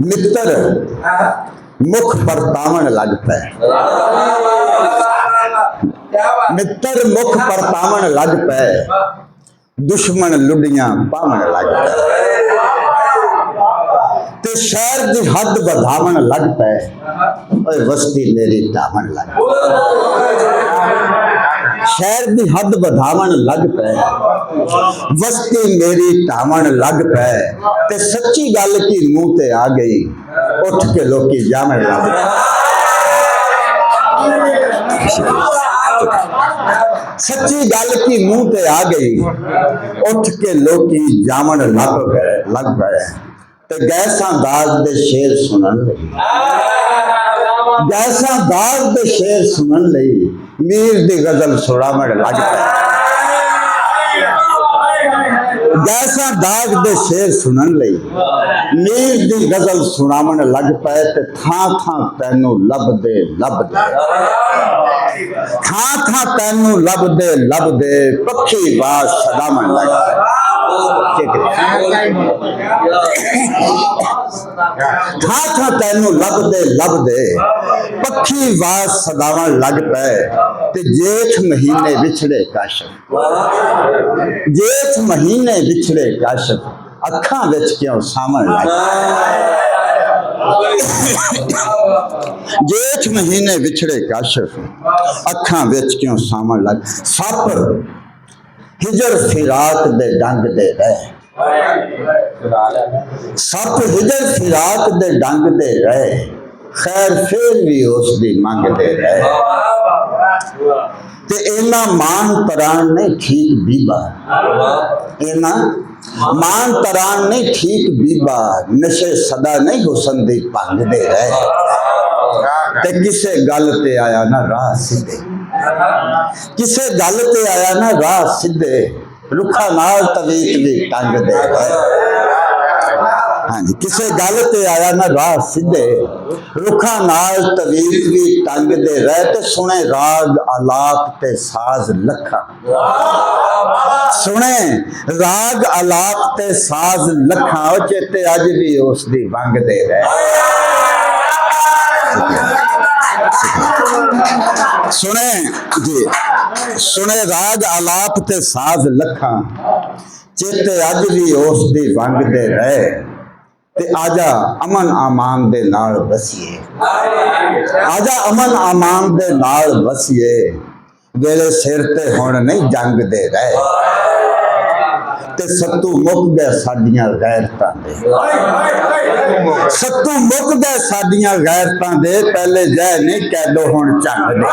मित्र मुख परतावन लग पै। मित्र मुख परतावन लग पै, दुश्मन लुडियां पावन लग पै। ते शहर दी हद बढ़ावन लग पै, ओए वस्ती मेरी ढावन लग पै। शहर दी हद बढ़ावन लग पै, वस्ती मेरी ढावन लग पै। ते सच्ची गल की मुंह ते आ गई, उठ के लोकी जावन लग पै। सच्ची गल की मुंह ते आ गई, उठ के लोकी जावन लग पै। ते गैसा दास दे शेर सुनन लई, गैसा दास दे शेर सुनन लई, मीर दी गजल सुनावन लग पै। गैसा दाग दे शेर सुनन लई, मीर दी गजल सुनावन लग पै। ते थां थां तैनू लभदे लभदे, थां थां तैनू लभदे पक्षी बाज सदावन लग पै। थां थां तैनू लभदे पक्षी बाज सदावन लग पै। ते जेठ महीने विछड़े काशफ, जेठ महीने विछड़े काशफ, अखां विच क्यों सावन लग पै। जेठ महीने विछड़े काशफ, अखां विच क्यों सावन लग। सप हिजर फिराक दे डंग दे रह, सप हिजर फिराक दे डंग दे रह, खैर फिर भी उसदी मंगदे रह। ते इना मान तरान नहीं ठीक बीबा, इना मान तरान नहीं ठीक बीबा, नशे सदा नहीं हुसन दी भंगदे रह। ते किसे गल ते आया ना राह सीधे, किसे गल ते आया ना राह सीधे, रुखा नाल तवीत भी टंग दे रह। हाँ जी, किसे गल ते आया ना राह सीधे, रुखा नाल तवीत भी टंग दे रह। ते सुने राग आलाप ते साज लखा, सुने राग आलाप ते साज लखा, चेते अज भी उसदी वंग दे रह। सुने जी, सुने राग आलाप ते साज लखा, चेते अज भी उसदी वंग दे रहे। ते आजा अमन आमान दे नाल वसीए, आजा अमन आमान दे नाल वसीए, वेले सिर ते हुण नहीं जंग दे रहे। ते सत्तू मुक गए साडियां गैरतां दे, सत्तू मुक गए साडियां गैरतां दे, पहले जय नहीं कैदो हुण झंग दे।